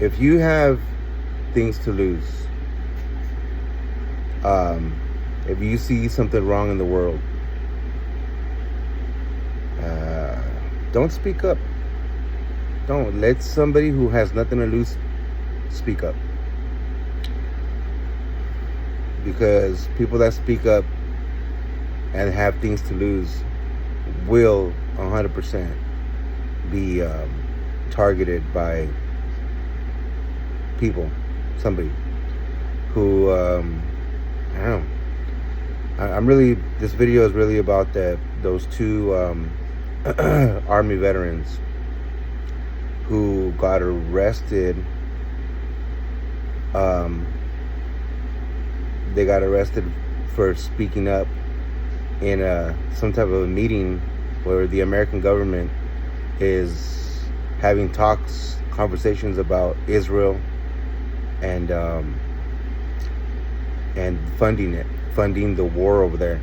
if you have things to lose, if you see something wrong in the world, don't speak up. Don't let somebody who has nothing to lose speak up. Because people that speak up and have things to lose will 100% be targeted by somebody who, I don't know. I'm really, this video is really about those two Army veterans who got arrested. They got arrested for speaking up in some type of a meeting where the American government is having conversations about Israel and funding the war over there.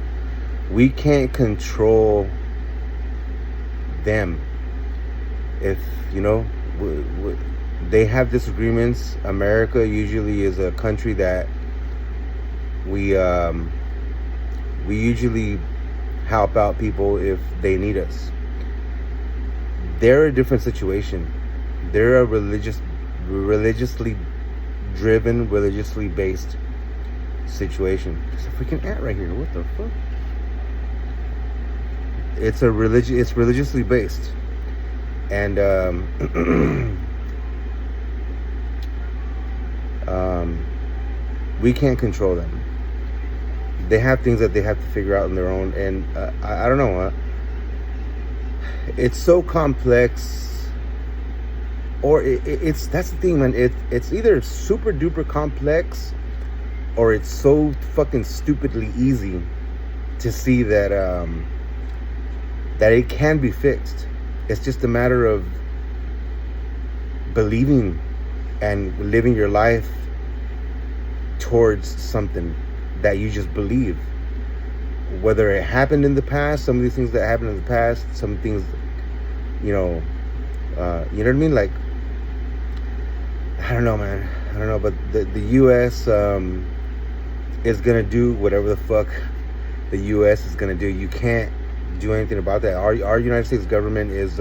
We can't control them. If they have disagreements. America usually is a country that we usually help out people if they need us. They're a different situation. They're a religiously driven, religiously based situation. There's a freaking ant right here. What the fuck? It's religiously based, and we can't control them. They have things that they have to figure out on their own, and I don't know. It's so complex, or it's that's the thing, man. It's either super duper complex, or it's so fucking stupidly easy to see that that it can be fixed. It's just a matter of believing and living your life towards something that you just believe. Whether it happened in the past, some of these things that happened in the past, some things, you know what I mean? Like, I don't know, man. I don't know, but the U.S. Is gonna do whatever the fuck the U.S. is gonna do. You can't do anything about that. Our United States government is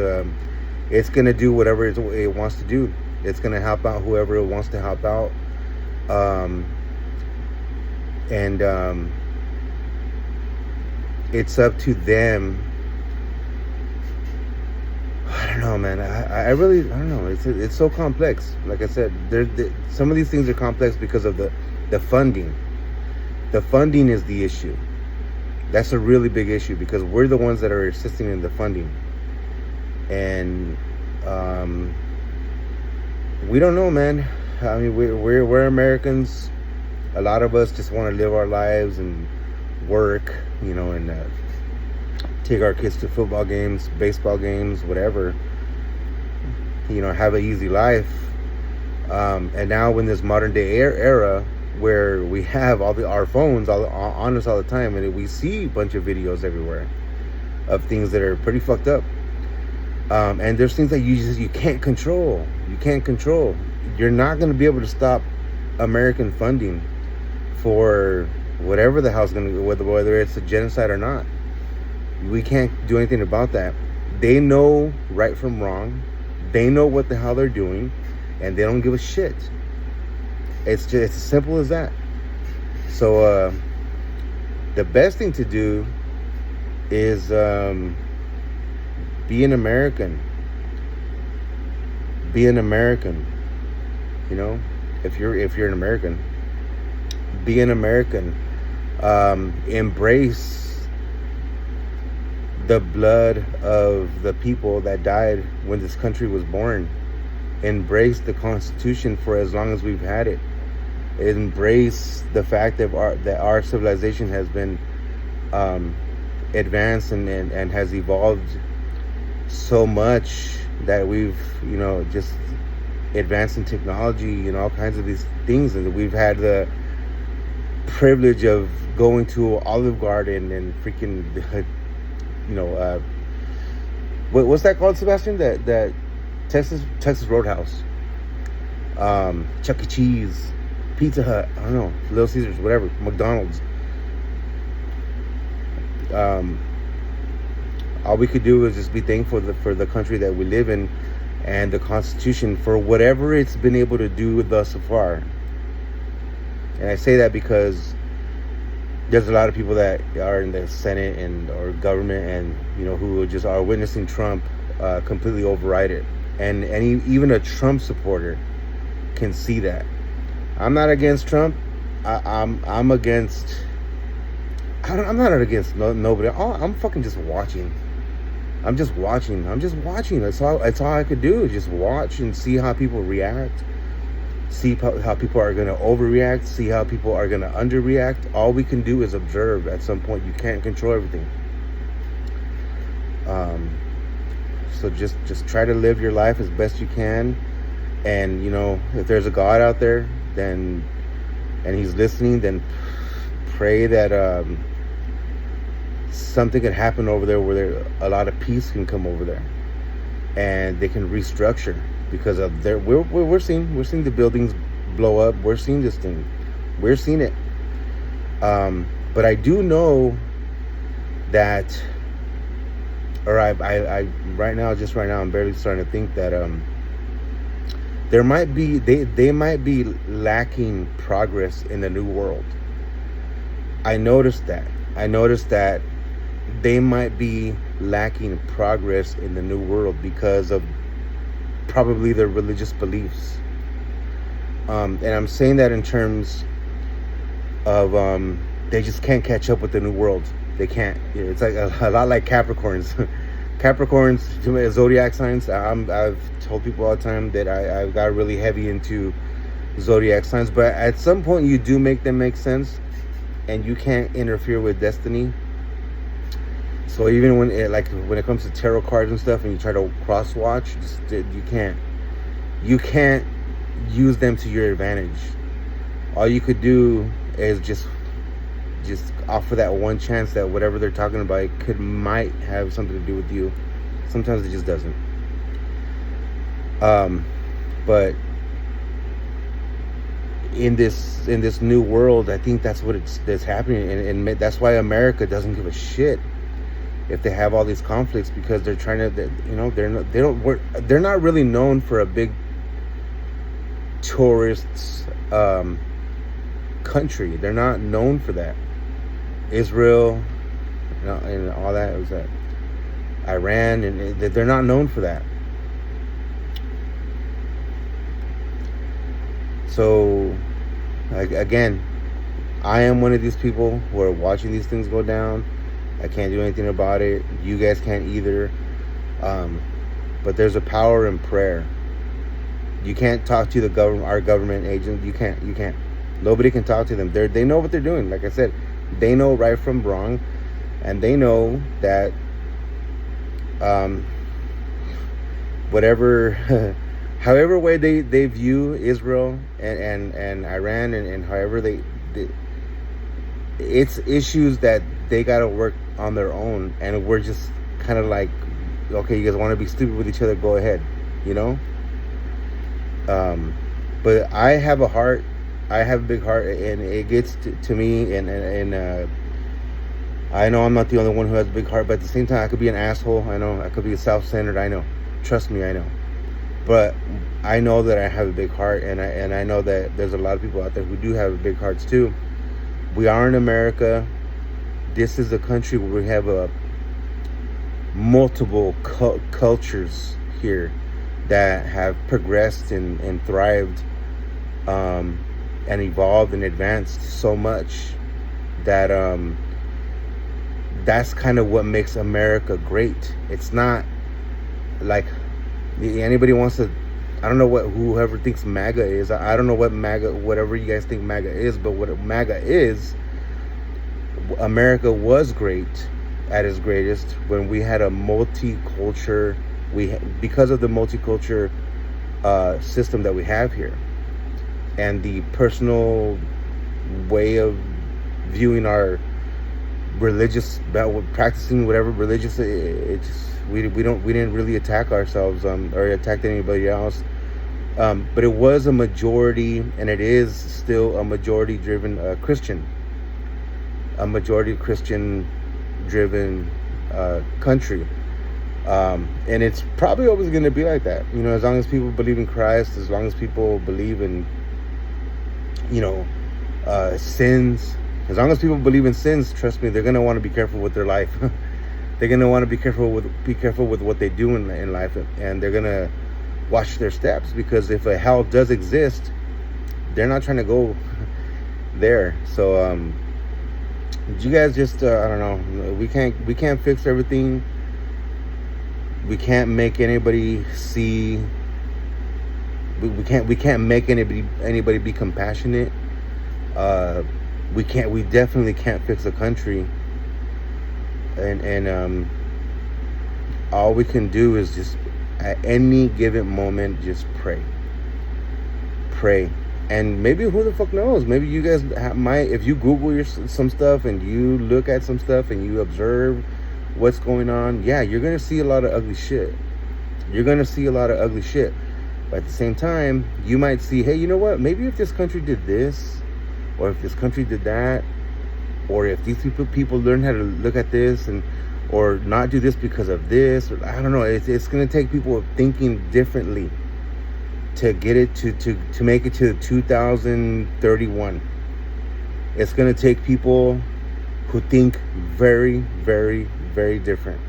it's gonna do whatever it wants to do. It's gonna help out whoever it wants to help out, and it's up to them. I don't know, man. I really don't know. It's so complex. Like I said, some of these things are complex because of the funding. The funding is the issue. That's a really big issue because we're the ones that are assisting in the funding, and we don't know, man. I mean, we're Americans. A lot of us just want to live our lives and work, and take our kids to football games, baseball games, whatever. Have an easy life. And now in this modern day era, where we have our phones on us all the time, and we see a bunch of videos everywhere of things that are pretty fucked up. And there's things that you can't control. You can't control. You're not going to be able to stop American funding for whatever the hell's going to, whether it's a genocide or not. We can't do anything about that. They know right from wrong. They know what the hell they're doing, and they don't give a shit. It's as simple as that. So the best thing to do is be an American. Be an American. If you're an American, be an American. Embrace the blood of the people that died when this country was born. Embrace the Constitution for as long as we've had it. Embrace the fact that our civilization has been advanced and has evolved so much that we've just advanced in technology and all kinds of these things, and we've had the privilege of going to Olive Garden and freaking what's that called, Sebastian? That Texas Roadhouse. Chuck E. Cheese, Pizza Hut, I don't know, Little Caesars, whatever, McDonald's. Um, all we could do is just be thankful for the country that we live in and the Constitution for whatever it's been able to do thus far. And I say that because there's a lot of people that are in the Senate and or government, and who just are witnessing Trump completely override it. And even a Trump supporter can see that. I'm not against Trump. I'm against. I'm not against nobody. I'm fucking just watching. I'm just watching. That's all I could do, is just watch and see how people react. See how people are going to overreact. See how people are going to underreact. All we can do is observe. At some point, you can't control everything. So just try to live your life as best you can. And if there's a God out there, and He's listening, then pray that something can happen over there where a lot of peace can come over there, and they can restructure. Because of we're seeing the buildings blow up. We're seeing this thing. We're seeing it. But I do know that, or I right now, I'm barely starting to think that there might be they might be lacking progress in the new world. I noticed that they might be lacking progress in the new world because of probably their religious beliefs. And I'm saying that in terms of they just can't catch up with the new world. They can't. It's like a lot like Capricorns. Capricorns, to me, zodiac signs. I've told people all the time that I got really heavy into zodiac signs, but at some point you do make them make sense, and you can't interfere with destiny. So even when it comes to tarot cards and stuff, and you try to cross watch, you can't use them to your advantage. All you could do is just offer that one chance that whatever they're talking about might have something to do with you. Sometimes it just doesn't. But in this new world, I think that's that's happening, and that's why America doesn't give a shit if they have all these conflicts, because they're trying to, they're not really known for a big tourist country. They're not known for that. Israel, and all that, it was that Iran, and they're not known for that. So again, I am one of these people who are watching these things go down. I can't do anything about it. You guys can't either. But there's a power in prayer. You can't talk to our government agents. You can't. Nobody can talk to them. They know what they're doing. Like I said, they know right from wrong, and they know that however way they view Israel and Iran, and however it's issues that they got to work on their own, and we're just kind of like, okay, you guys want to be stupid with each other, go ahead, but I have a heart. I have a big heart, and it gets to me, and I know I'm not the only one who has a big heart, but at the same time, I could be an asshole. I know I could be self-centered. I know, trust me, I know. But I know that I have a big heart, and I know that there's a lot of people out there who do have big hearts too. We are in America. This is a country where we have multiple cultures here that have progressed and thrived, and evolved and advanced so much that that's kind of what makes America great. It's not like anybody wants to. I don't know what whoever thinks MAGA is. I don't know what MAGA, whatever you guys think MAGA is, but what MAGA is, America was great at its greatest when we had a multicultural. Because of the multicultural system that we have here, and the personal way of viewing our practicing whatever religious, we didn't really attack ourselves or attack anybody else. But it was a majority, and it is still a majority-driven Christian, a majority Christian-driven country. And it's probably always going to be like that. You know, as long as people believe in Christ, as long as people believe in, you know, sins, as long as people believe in sins, trust me, they're going to want to be careful with their life. They're going to want to be careful with what they do in life, and they're going to watch their steps, because if a hell does exist, they're not trying to go there. So you guys just I don't know, we can't fix everything. We can't make anybody see. We can't make anybody be compassionate. We definitely can't fix a country. And all we can do is just, at any given moment, just pray. And maybe, who the fuck knows, maybe you guys might, if you Google some stuff and you look at some stuff and you observe what's going on, yeah, you're gonna see a lot of ugly shit. But at the same time, you might see, hey, you know what, maybe if this country did this, or if this country did that, or if these people learn how to look at this and, or not do this because of this, or I don't know, it's going to take people thinking differently to get it to make it to 2031. It's going to take people who think very, very, very different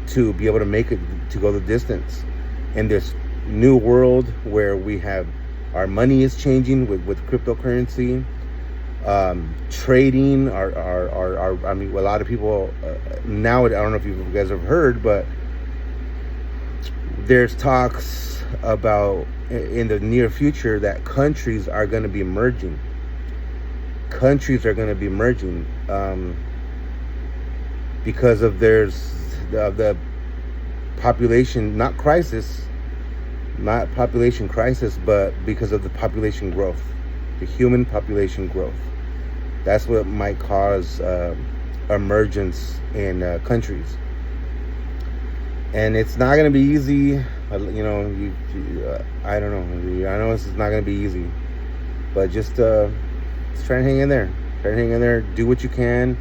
to be able to make it, to go the distance in this new world where we have, our money is changing with cryptocurrency. Trading, I mean, a lot of people now, I don't know if you guys have heard, but there's talks about in the near future that countries are going to be merging. Because of the population, not population crisis, but because of the population growth, the human population growth. That's what might cause emergence in countries. And it's not going to be easy. You know, I don't know. I know it's not going to be easy. But just try to hang in there. Do what you can.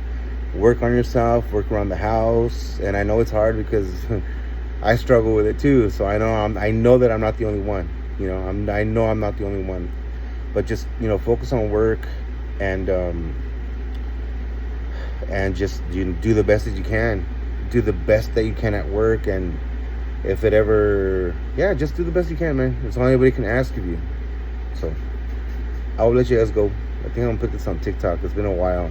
Work on yourself. Work around the house. And I know it's hard because I struggle with it too. So I know that I'm not the only one. You know, I know I'm not the only one. But just, you know, focus on work. And just do the best that you can. Do the best that you can at work, and if it ever, just do the best you can, man. That's all anybody can ask of you. So I will let you guys go. I think I'm gonna put this on TikTok. It's been a while.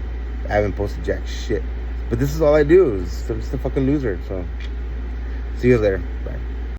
I haven't posted jack shit, but this is all I do. I'm just a fucking loser. So see you guys later. Bye.